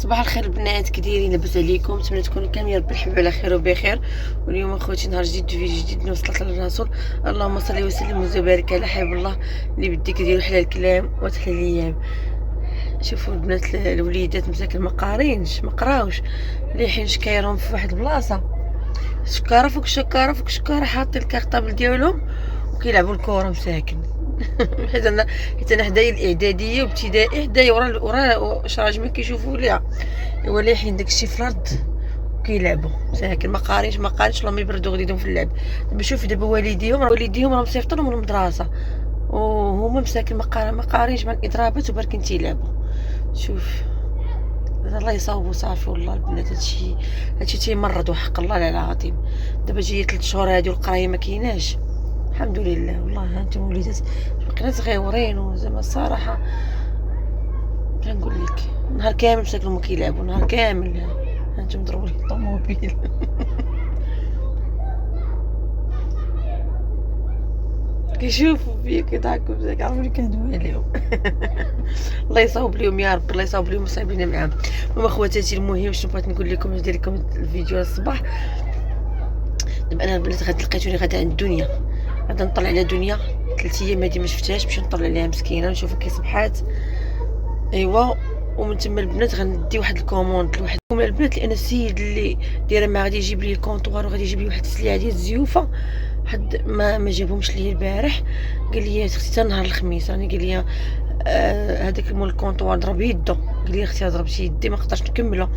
صباح الخير البنات، كي دايرين؟ لاباس عليكم؟ نتمنى تكونوا كاملين ربي يحب على خير وبخير. واليوم اخوتي نهار جديد، فيديو جديد وصلت للرسول. اللهم صل وسلم وبارك على حبيب الله اللي بديك ديروا حلال الكلام وتحلى الايام. شوفوا البنات الوليدات مساكن ما قارينش ما قراوش، ليحين شكايرهم في واحد البلاصه، شكاره فوق شكاره فوق شكاره، حاطين الكارطابل ديالهم وكيلعبوا الكره مساكن. حيت انا حدايا الاعداديه وابتدائي، حدايا ورا واش راجل كيشوفوا ليها وليحين داكشي في الارض كيلعبوا مساكن ما قارينش والله ما يبردوا غديهم في اللعب. دابا شوف دابا والديهم راهم مصيفطينهم من المدرسه وهما مساكن ما قارينش مع الاضرابات وباركين تيلعبوا. شوف الله يصاوبوا صافي والله البنات، هادشي تيمرض وحق الله العظيم. دابا جايه 3 شهور هادي والقرايه ما كايناش، الحمد لله. والله انتم وليدات بقينا صغيورين وزعما الصراحه بلا نقول لك، نهار كامل مساكن هما كيلعبوا نهار كامل. انتم ضربوا لي الطوموبيل. كيشوفوا فيا كيضحكوا بزاف، عرفوا لي كندوي عليهم. الله يصاوب ليهم يا رب، الله يصاوب ليهم مصايبين معاهم. المهم اخواتاتي، المهم شنو بغيت نقول لكم، ندير لكم الفيديو الصباح. دابا انا البنات لقيتوني غادا عند دنيا، غادا نطلع على دنيا 3 ايام هادي ما شفتهاش، نمشي نطلع عليها مسكينه نشوفها كي صبحات. ايوا ومن تما البنات غندي واحد الكوموند لواحد من البنات، لان السيد اللي دايره ما غادي يجيب لي الكونطوار وغادي يجيب لي واحد السلعه ديال الزيوفه، حد ما جابهمش ليا البارح. قال لي اختي حتى نهار الخميس راني، قال لي هذاك مول الكونطوار ضرب يدو، قال لي اختي ضربت يدي ما قدرتش نكملها.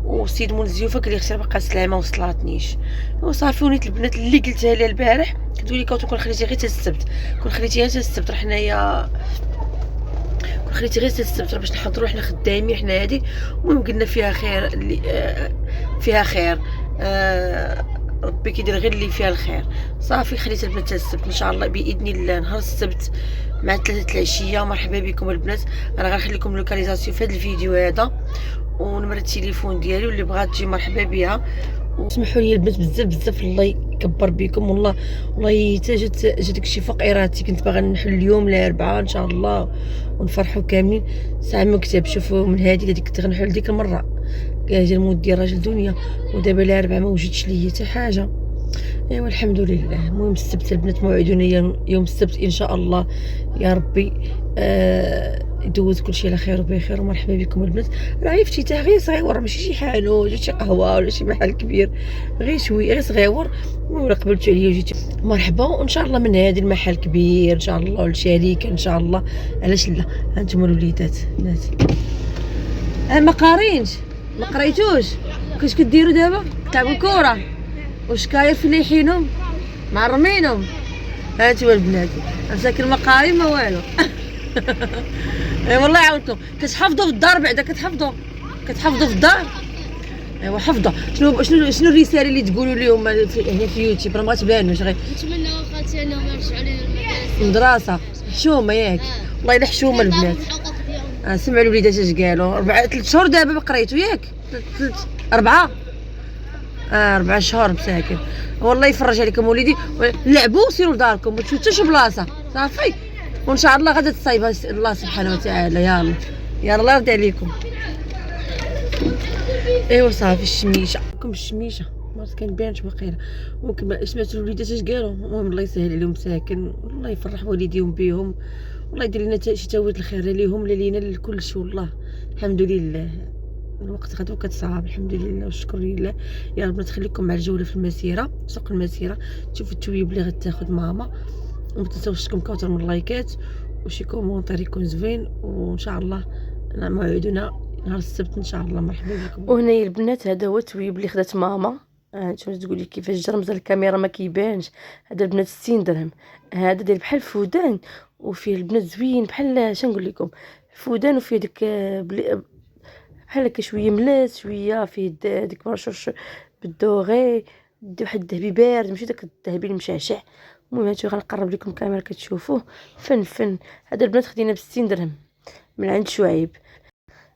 والسيد مول الزيوفه قال لي اختي باقا السلعه ما وصلاتنيش. وصافي ونيت البنات اللي قلتها لها البارح كتقول لي كون خليتي غير حتى السبت، كون خليتيها حتى السبت، راه حنايا خليتي غير السبت باش نحضروا حنا خدامين حنا هادي. المهم قلنا فيها خير اللي فيها خير، ربي كيدير غير اللي فيها الخير. صافي خليت البنات السبت ان شاء الله باذن الله، نهار السبت مع 3 العشيه. مرحبا بكم البنات، انا غنخلي لكم اللوكاليزاسيون في هذا الفيديو هذا ونمره التليفون ديالي، واللي بغات تجي مرحبا بها. وسمحوا لي البنات بزاف الله يكبر بكم، والله حتى جات داكشي فوق ارادتي. كنت باغا نحل اليوم الاربعاء ان شاء الله ونفرحوا كاملين. ساعه ما كتب شوفوا من هذه اللي كنت غنحل ديك المره جا الموت ديال راجل دنيا، ودابا الاربعاء ما وجدش ليا حتى حاجه. ايوا الحمد لله. المهم السبت البنات موعدونا يوم السبت ان شاء الله يا ربي يدوز كلشي على خير وبخير. ومرحبا بكم البنات. راه افتتاح غير صغيور، ماشي شي حانوت ولا شي قهوه ولا شي محل كبير، غير شويه غير صغيور. المهم قبلتوا عليا وجيتوا مرحبا، وان شاء الله من هذا المحل كبير ان شاء الله والشركه ان شاء الله، علاش لا. هانتوما الوليدات البنات ما قارينش ما قريتوش، كاش كديروا دابا؟ كتلعبوا الكره وشكاير في ليحينهم معرمينهم. هانتوما البنات مساكن ما قارين ما والو. اي والله عاودتو كتحفظوا في الدار، بعدا كتحفظوا في الدار. ايوا حفظوا. شنو الرساله اللي تقولوا لهم هنا في يوتيوب؟ راه ما تبانوش، غير نتمنى خالتي انهم يرجعوا لنا المدرسه. حشومه ياك والله الا حشومه البنات. سمعوا الوليدات اش قالوا. 3 شهور دابا ما قريتوا ياك؟ 4 4 شهور مساكن. والله يفرج عليكم وليدي، لعبوا سيروا لداركم ما تشوتوش بلاصه صافي. وان شاء الله غادا تصايبها الله سبحانه وتعالى. يلا الله يرضي عليكم. ايوا صافي الشميشه كم الشميشه ما كنبانش باقيلا. ممكن سمعتوا الوليدات اش قالوا. المهم الله يسهل عليهم مساكن، والله يفرح والديهم بهم، والله يدير لنا شي تاويل الخير ليهم لا لينا لكلشي. والله الحمد لله الوقت غدو كتصعب، الحمد لله والشكر لله. يا رب تخليكم مع الجوله في المسيره، سوق المسيره، تشوفوا التويب اللي غتاخذ ماما. وما تنساوش كوتر من اللايكات وشي كومونتير يكون زوين. وان شاء الله موعدنا نهار السبت ان شاء الله. مرحبا بكم. وهنايا البنات هذا هو التويب اللي خدات ماما. نتوما تقولي كيفاش جرمز الكاميرا ما كيبانش. هذا البنات 60 درهم. هذا داير بحال فودان وفيه البنات زوين بحال شنقول لكم فودان، وفيه ديك بحال هكا شويه ملاس شويه فيه ديك مرشوش بالدوغي، واحد الذهبي بارد ماشي داك الذهبي المشعشع. المهم هانتوما غنقرب لكم الكاميرا كتشوفوه فن. هذا البنات خدينا ب 60 درهم من عند شعيب.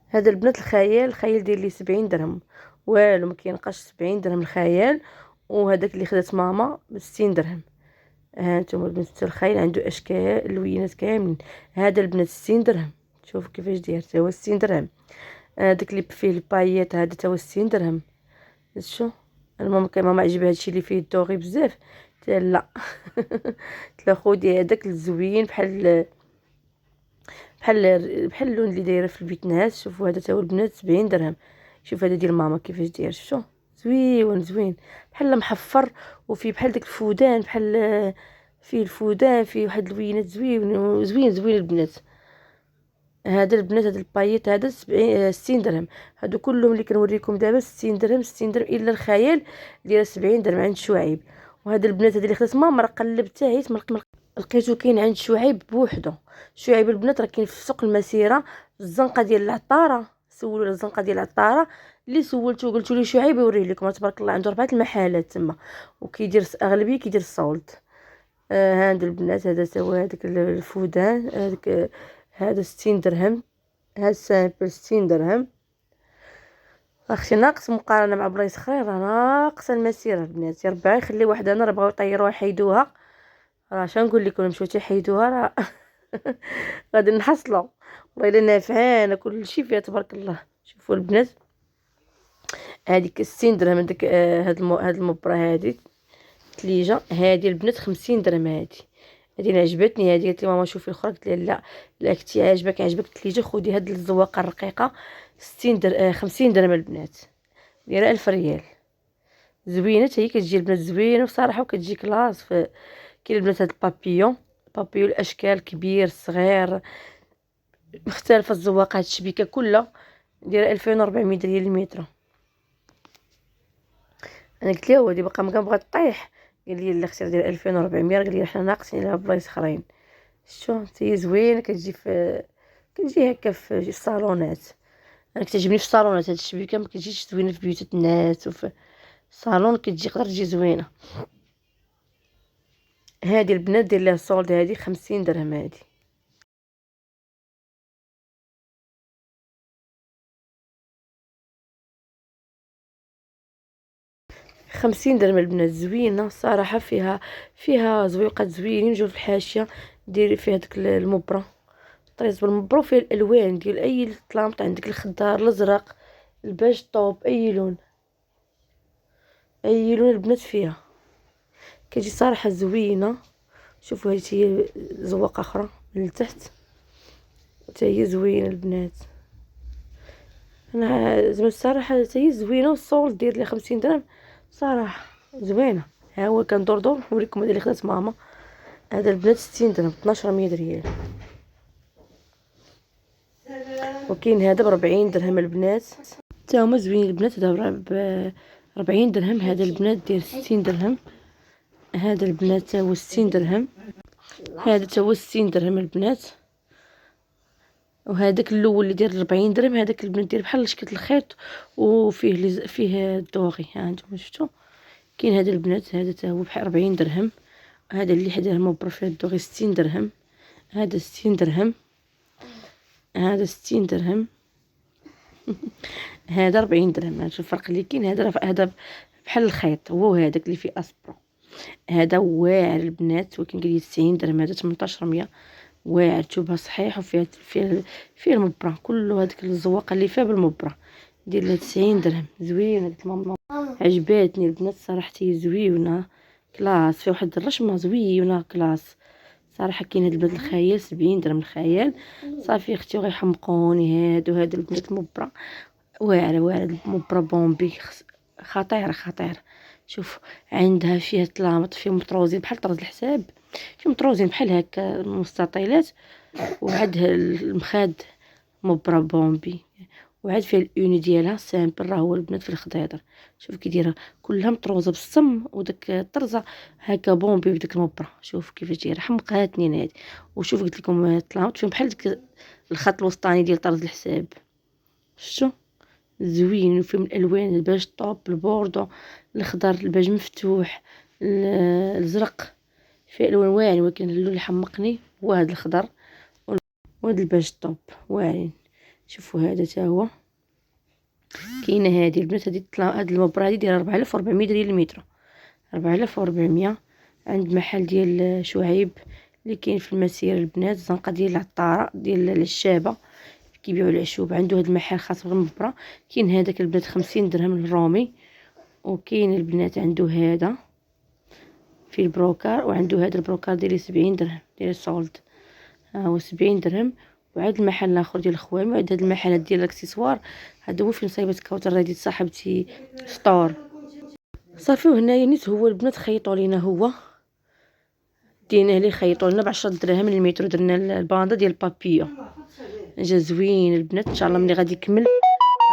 هذا البنات الخيال داير لي 70 درهم، والو ما كينقاش 70 درهم الخيال. وهذاك اللي خدات ماما ب 60 درهم. ها انتم البنات الخيل عنده اشكال لوينات كاملين. هذا البنات 60 درهم، شوفوا كيفاش داير، هو 60 درهم. داك اللي فيه البايات هذا تا هو 60 درهم. شو الماما ماما عجبها هادشي اللي فيه الدوغي بزاف، قلت لا. قلت لها خدي هذاك الزوين بحال اللون اللي دايره في البيت ناس. شوفوا هذا تا هو البنات 70 درهم. شوف هذا ديال ماما كيفاش داير، شفتو زوين زوين بحال محفر، وفيه بحال داك الفودان، بحال فيه الفودان، فيه واحد الوينات زوين زوين البنات. هذا البنات هذا البايط هذا 60 درهم. هادو كلهم اللي كنوريكم دابا 60 درهم 60 درهم، الا الخيال ديال 70 درهم عند شعيب. وهذا البنات هذا اللي خدات ماما راه قلبت عيت لقيتو كاين عند شعيب بوحدو. شعيب البنات راه كاين في سوق المسيره في الزنقه ديال العطاره. سولوا على الزنقه ديال العطاره، اللي سولتو قلتو لي شعيب يوريه لكم. تبارك الله عنده 4 المحلات تما، وكيدير اغلبيه كيدير الصولد. هاد البنات هذا سوا هذاك الفودان هذاك هذا 60 درهم. هاد سامبل 60 درهم. اختي ناقص مقارنه مع بلايص اخرين، راه ناقصه المسيره البنات. يا ربي يخلي واحده انا راه بغاو يطيروها يحيدوها، راه شنقول لكم مشيو تيحيدوها راه غادي نحصلوا. والله الا نافعانه كلشي فيها تبارك الله. شوفوا البنات هذيك 60 درهم. داك هاد المبره هادي تليجه هادي البنات 50 درهم. هادي اللي عجبتني، هادي قالت لي ماما شوفي الاخرى، قلت لها لا لا اختي عجبك التليجه خدي هاد الزواقه الرقيقه 60 درهم 50 درهم البنات، دايره 1000 ريال. زوينه حتى هي كتجي البنات زوينه بصراحه، وكتجي كلاس. كاين البنات هاد البابيون الاشكال كبير صغير مختلفه. الزواقات الشبيكه كلها دايره 2400 ريال المتر. انا قلت لها هادي باقا مبغا طيح، قال لي لا اختي ديال 2400. قال لي حنا ناقصين على بلايص اخرين. شتو هي زوينه كتجي هكا في الصالونات. انا كتعجبني في الصالونات هاد الشبيكه، ما كتجيش زوينه في بيوت الناس وفي الصالون كتجي قدر تجي زوينه. هادي البنات دير لها الصولد هادي 50 درهم. هادي 50 درهم البنات. زوينه الصراحه، فيها زويقات زوينين. جوج في الحاشيه ديري فيها داك المبره طريز بالمبره، وفيها الالوان ديال اي طلامط عندك، الخضار الازرق الباج طوب، اي لون البنات فيها كتجي صراحه زوينه. شوفوا هذه هي زواقه اخرى من التحت حتى هي زوينه البنات. انا زعما الصراحه حتى هي زوينه، والصول دير لي 50 درهم صراحه زوينه. ها هو كندور نوريكم هذا اللي خدات ماما. هذا البنات 60 درهم 1200 ريال. وكاين هذا ب 40 درهم البنات، حتى هما زوينين البنات. هذا ب 40 درهم. هذا البنات ديال 60 درهم. هذا البنات تا هو 60 درهم. هذا تا هو 60 درهم البنات. وهذاك الاول اللي داير 40 درهم، هذاك البنات داير بحال شكل الخيط وفيه فيه الدوغي. ها انتم شفتوا. كاين هذا البنات هذا تا هو بحال 40 درهم. هذا اللي حداه المبر فيه الدوغي 60 درهم. هذا 60 درهم. هذا 60 درهم. هذا 40 درهم. شوف الفرق اللي كاين. هذا بحال الخيط، هو هذاك اللي فيه اسبرو. هذا واعر البنات، ولكن قال لي 90 درهم. هذا 1800 واعر، تشوبها صحيح، وفيها فيه المبره كله. هذيك الزواقه اللي فيها بالمبره دير لها 90 درهم. زوينه قلت ماما عجباتني البنات صراحه، هي زوينه كلاس، فيها واحد الرشمه زوينه كلاس صراحه. كاين هاد البنات الخيال 70 درهم الخيال. صافي اختي غيحمقوني هادو البنات المبره واعره المبره بومبي خطيره. شوف عندها فيها طلامط، فيها مطروزين بحال طرز الحساب، فيه مطروزين بحال هكا مستطيلات، وعندها المخاد مبره بومبي، وعاد فيها الاوني ديالها سامبل. راه هو البنات في الخضيضر. شوف كي دايره كلها مطروزه بالصم، وداك الطرزه هكا بومبي بداك المبره. شوف كيفاش دايره حمقاتني انا هادي. وشوف قلت لكم الطلامط فيهم بحال داك الخط الوسطاني ديال طرز الحساب. شفتوا زوين، وفيهم الالوان الباج طوب البوردو الخضر الباج مفتوح الازرق، فيه الوان واعرين. ولكن اللون اللي حمقني هو هذا الخضر وهذا الباج طوب واعرين. شوفوا هذا تا هو. كاينه هذه البنات هذه المبره هذه دايره 4400 ريال المتر. 4400 عند محل ديال شعيب اللي كاين في المسيره البنات، الزنقه ديال العطاره ديال العشابه. كيبيعوا العشوب. عنده هذا المحل خاص بالمبرة. كاين هذاك البنات 50 درهم الرومي، وكاين البنات عنده هذا في البروكار، وعنده هذا البروكار ديال 70 درهم ديال سولد، ها هو 70 درهم. وعاد المحل الاخر ديال الخوامي، وعاد هاد المحلات ديال الاكسسوار هذا هو فين صايبه كوثر هذه صاحبتي ستور. صافي وهنايا نيت هو البنات خيطوا لينا، هو دينا ليه خيطوا لنا ب10 دراهم المتر. درنا الباندا ديال بابيو، جا زوين البنات. ان شاء الله ملي غادي يكمل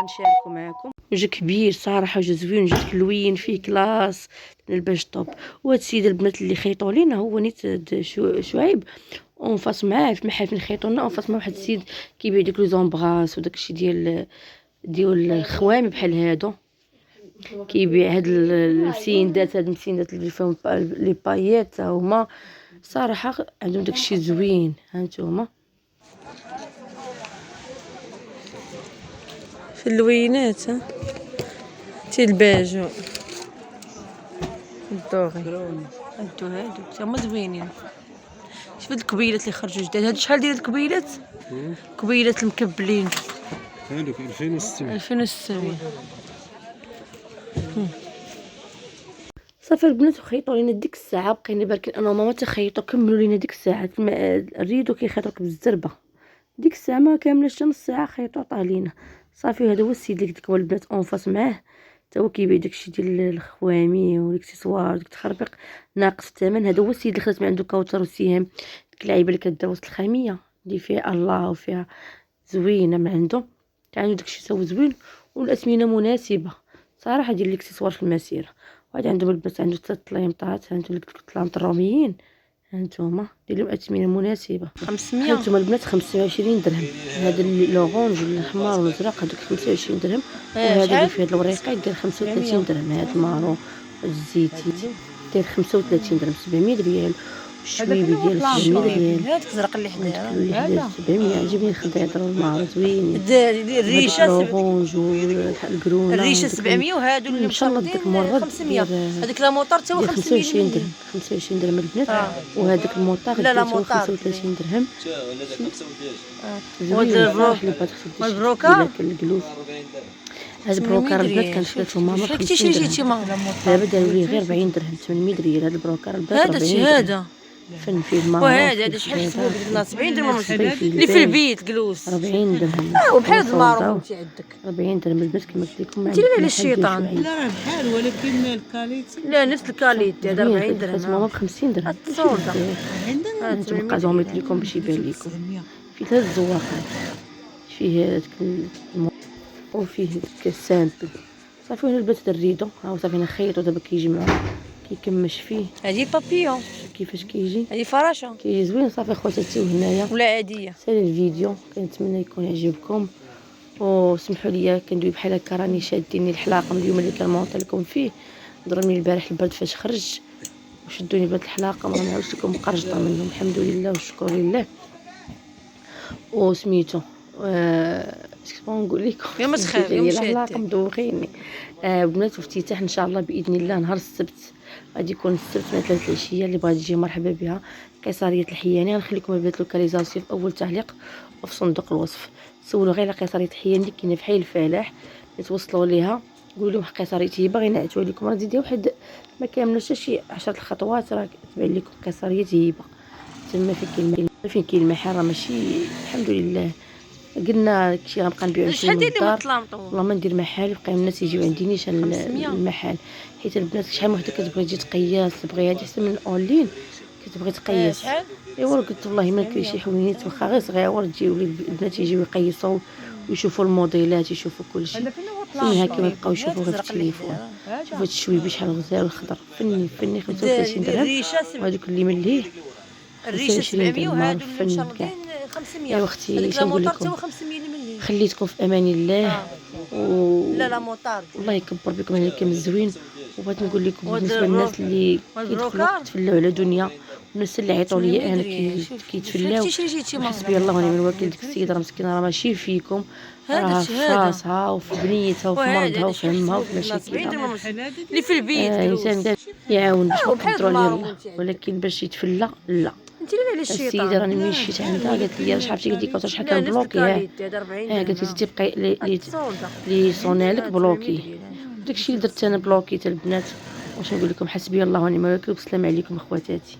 غنشاركو معكم. وجا كبير صراحه، وجا زوين، وجا كلوين فيه كلاس الباج طوب. وهاد السيد البنات اللي خيطوا لينا هو نيت شعيب، اونفاس معاه في محل فين خيطوا لنا، اونفاس مع واحد السيد كيبيع ديك لي زومبراس وداك الشيء ديال الخوامي بحال هادو. كيبيع هاد المسيندات، هاد المسيندات اللي فيهم لي بايات هما صراحه عندهم داك الشيء زوين. ها نتوما في اللوينات، ها تي الباجو الدوغي هادو هما زوينين. شوف هاد الكبيلات اللي خرجوا جداد. هادو شحال داير الكبيلات؟ كبيلات المكبلين هادوك 2600. صافي البنات وخيطوا لينا ديك الساعه، بقينا باركين انا وماما تخيطوا، كملوا لينا ديك الساعه. الريدو كيخيطوا لك بالزربه، ديك الساعه ما كاملاش نص ساعه خيطوا عطاه لينا. صافي هذا هو السيد اللي قلت لكم البنات اونفاس معاه، حتى هو كيبيع داكشي ديال الخوامي والاكسسوار ديك التخربيق ناقص الثمن. هذا هو السيد اللي خدات من عنده كوثر وسهام، ديك اللعيبه اللي كدير وسط الخاميه اللي فيها الله وفيها زوينه من عنده. عنده داكشي سوا زوين والاثمنه مناسبه صراحه ديال الاكسسوار في المسيره. وعاد عندهم البنات عنده 3 طليمطات، هانتوما اللي قلت لكم طلامط الروميين، هانتوما دير لهم اثمنه مناسبه 500. هانتوما البنات 25 درهم. هذا اللورونج والاحمر والازرق هذوك 25 درهم، وهذا اللي فيه هاد الوريقات ديال 35 درهم. هذا المارون الزيتي داير 35 درهم 700 ريال. الشويبي ديال 700 ريال. هذاك الزرق اللي حداها هذا 700. عجبني الخضير والمعروض زوينين. الريشه الاورانج والكرونه الريشه 700، وهادو اللي ان شاء الله ديك المره 500. هذيك لا موطار حتى هو 25 درهم. 25 درهم البنات. وهذاك الموطار لا هو 35 درهم. وهذا البروكار الجلوس هذا البروكار البنات كنشريتو ماما ب 50 درهم. دابا داروا ليه غير 40 درهم 800 ريال. هذا البروكار البنات هذا فن فيه الماء. وهذا شحال حسبوه؟ قلنا 70 درهم اللي في البيت جلوس 40 درهم. وبحال هاد المارون انت عندك 40 درهم البنات كما قلت لكم. انت اللي على الشيطان. لا راه بحال، ولكن الكاليتي لا نفس الكاليتي. هذا 40 درهم ماما ب 50 درهم. التصوره عندنا انتم بقى زوميت لكم باش يبان لكم. فيه 3 زواقات، فيه هذاك وفيه ديك السامبل. صافي هنا البنات الريدو ها هو صافي هنا خيطو دابا كيجمعوا كيكمش فيه. هذه بابيون كيفاش كيجي هذه فراشه كيجي زوين. صافي خواتاتي وهنايا ولا عاديه. سالي الفيديو، كنتمنى يكون يعجبكم. وسمحوا لي كندوي بحال هكا راني شاديني الحلاقه من اليوم اللي كنمونط لكم فيه. ضربني البارح البرد فاش خرج وشدوني بهاد الحلاقه، ما نعاودش لكم مقرجطه منهم. الحمد لله والشكر لله. وسميتو اش نقول لكم يا مسخر يا الحلاقه مدوخيني. بنات افتتاح ان شاء الله باذن الله نهار السبت. غادي يكون السبت من 3 العشيه. اللي بغات تجي مرحبا بها. قيصريه الحياني غنخليكم البنات لوكاليزاسيون في اول تعليق وفي صندوق الوصف. سولوا غير على قيصريه الحياني اللي كاينه في حي الفلاح، توصلوا ليها قولوا لهم قيصريه باغي نعتوا لكم. راه ديروا واحد ما كاملوش شي 10 الخطوات راه تبان لكم قيصريه هبه تما فين كاين المحل. راه ماشي الحمد لله قلنا داكشي غنبقى نبيعو شحال دير لي الدار. والله ما ندير محل وبقى الناس يجيو عندي نيشان المحل، حيت البنات شحال من وحده كتبغي تجي تقيس، تبغي هادي احسن من الاونلاين كتبغي تقيس. ايوا قلت والله ما كاين شي حوينات واخا غير صغيور تجيو البنات يجيو يقيسوا ويشوفوا الموديلات يشوفوا كلشي. من هكا ما بقاو يشوفوا غير في التليفون. شوفوا هاد الشويبي شحال غزال والخضر فني 35 درهم. وهذوك اللي مليه الريشه 700 وهادو فن كاع كاع 500. يا اختي هذيك اش لا نقول موطار حتى لكم. هو 500 ملي. خليتكم في امان الله. لا لا موطار الله يكبر بكم عليكم الزوين. وبغيت نقول لكم وهاد بالنسبه للناس اللي والبروكار. كيدخلوا يتفلاو على دنيا، والناس اللي عيطوا لي انا كيتفلاو، حسبي الله ونعم الوكيل. ديك السيده راه مسكينه راه ماشي فيكم، راه في راسها وفي بنيتها وفي مرضها وفي همها وفي مشاكلها. اللي في البيت الانسان يعاون باش وبحال نقدروا المارون عليه الله، ولكن باش يتفلى لا. انت اللي على السيده الشيطان. راني مشيت عندها قالت لي واش عرفتي قلت لك شحال كان بلوكي هذا 40 قالت لي تبقى الصولدة. لي صونالك بلوكي داكشي اللي درت انا بلوكيت البنات. واش نقول لكم، حسبي الله ونعم الوكيل. والسلام عليكم اخواتاتي.